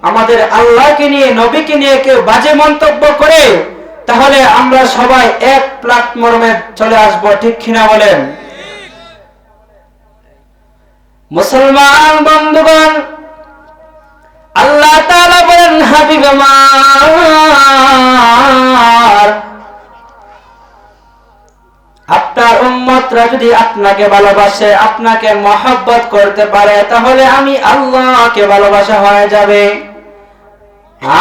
আমাদের আল্লাহকে নিয়ে নবীকে নিয়ে কেউ বাজে মন্তব্য করে, তাহলে আমরা সবাই এক প্ল্যাটফর্মে চলে আসব, ঠিক কিনা বলেন? মুসলমান বন্ধুগণ, আল্লাহ তাআলা বলেন, হাবিব আমার, আপনার উম্মতরা যদি আপনাকে ভালোবাসে, আপনাকে মহব্বত করতে পারে, তাহলে আমি আল্লাহকে ভালোবাসা হয়ে যাবে।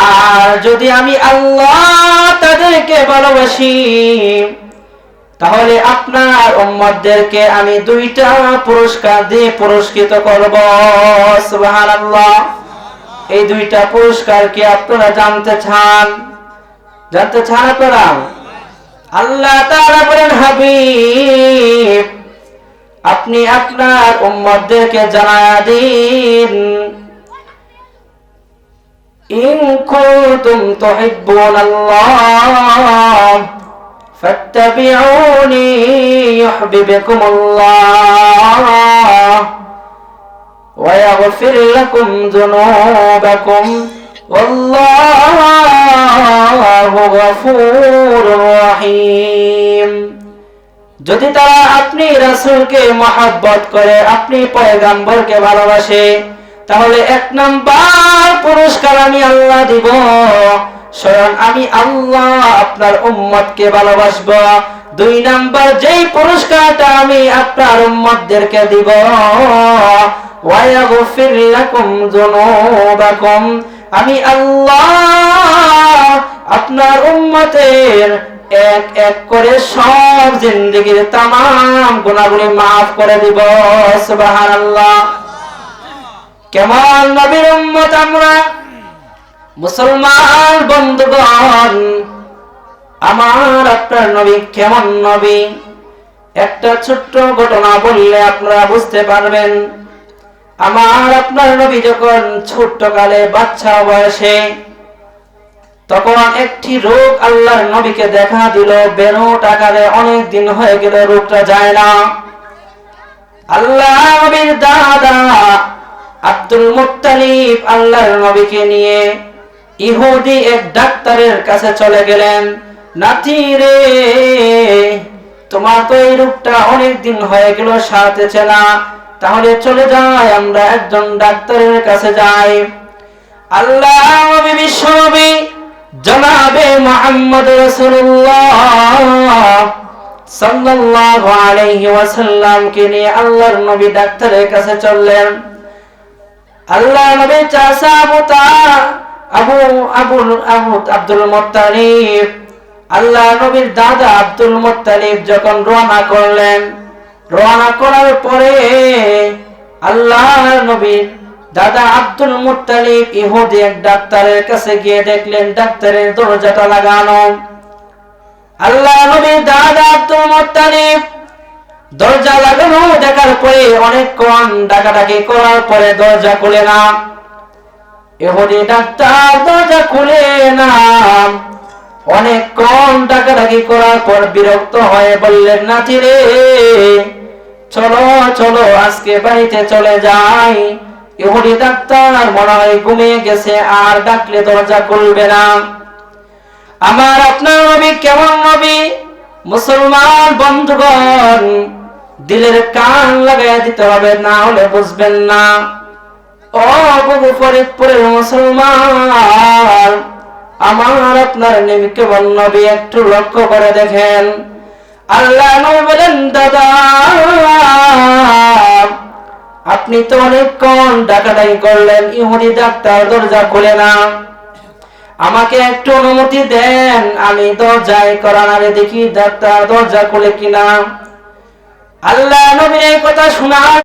আর যদি আমি আল্লাহ তাদেরকে ভালোবাসি, তাহলে আপনার উম্মতদেরকে আমি দুইটা পুরস্কার দিয়ে পুরস্কৃত করব। সুবহানাল্লাহ। এই দুইটা পুরস্কার কি আপনারা জানতে চান? জানতে চান আপনারা? আল্লাহ তাআলা বলেন, হাবিব, আপনি আপনার উম্মতদেরকে জানায়া দিন, ইন কুনতুম তুহিব্বুনাল্লাহ ফাত্তাবিউনি ইউহিব্বুকুমুল্লাহ ওয়া ইয়াগফির লাকুম যুনুবাকুম ওয়াল্লাহু গফুরুর রহিম। যদি তারা আপনি রাসূলকে মহব্বত করে, আপনি পয়গম্বরকে ভালোবাসে, তাহলে এক নাম্বার পুরস্কার আমি আল্লাহ দিব, স্বয়ং আমি আল্লাহ আপনার উম্মতকে ভালোবাসবো। দুই নাম্বার যেই পুরস্কারটা আমি আপনার উম্মতদেরকে দিব, ওয়া ইয়াগফির লাকুম যুনুবাকুম, আমি আল্লাহ আপনার উম্মতের এক এক করে সব জিন্দেগীর তামাম গুনাহগুলি মাফ করে দিব। সুবহানাল্লাহ। কেমন নবীর উম্মত আমরা মুসলমান বন্ধুগণ, আমার আপনার নবী কেমন নবী? একটা ছোট্ট ঘটনা বললে আপনারা বুঝতে পারবেন। আমার আপনার নবী যখন ছোট্টকালে বাচ্চা বয়সে, তখন একটি রোগ আল্লাহর নবীকে দেখা দিল, বেরোট আকারে, অনেক দিন হয়ে গেল রোগটা যায় না। আল্লাহ নবীর দাদা আব্দুল মুত্তালিব আল্লাহর নবীকে নিয়ে ইহুদি এক ডাক্তারের কাছে চলে গেলেন। নাতি রে, তোমার তো এই রোগটা অনেক দিন হয়ে গেল সারতেছে না, তাহলে চলে যাই, আমরা একজন ডাক্তারের কাছে যাই। আল্লাহ নবী বিশ্বনবী জনাবে মুহাম্মদ রাসূলুল্লাহ সাল্লাল্লাহু আলাইহি ওয়াসাল্লাম কে নিয়ে আল্লাহর নবী ডাক্তারের কাছে চললেন। আল্লাহ নবী চাচা আব্দুল মুত্তালিব, আল্লাহ নবীর দাদা আব্দুল মুত্তালিব যখন রওনা করলেন, রওনা করার পরে আল্লাহ নবীর দাদা আব্দুল মুত্তালিব ইহুদি এক ডাক্তারের কাছে গিয়ে দেখলেন ডাক্তারের দরজাটা লাগানো। আল্লাহ নবীর দাদা আব্দুল মুত্তালিব দরজা লাগানো দেখার পরে অনেকক্ষণ ডাকাডাকি করার পরে দরজা খুলে না। ইহুদি ডাক্তার দরজা খুলে না। অনেকক্ষণ ডাকাডাকি করার পর বিরক্ত হয়ে বললেন, নাতি রে, চলো চলো আজকে বাড়িতে চলে যাই। ইহুদি ডাক্তার মনে হয় ঘুমিয়ে গেছে, আর ডাকলে দরজা খুলবে না। আমার আপনার নবী কেমন নবী? মুসলমান বন্ধুগণ, দিলের কান লাগাই দিতে হবে, না হলে বুঝবেন না। ও বহু ফরিদপুরের মুসলমান, আমার আপনার নবী কেমন নবী একটু লক্ষ্য করে দেখেন। আল্লাহ নবী বলেন, দাদা আপনি তো অনেকক্ষণ ডাকাডাকি করলেন, ইহুদি ডাক্তার দরজা খুলে না, আমাকে একটু অনুমতি দেন, আমি দরজায় করানারে দেখি ডাক্তার দরজা খুলে কিনা। আল্লাহ নবীর এই কথা শোনা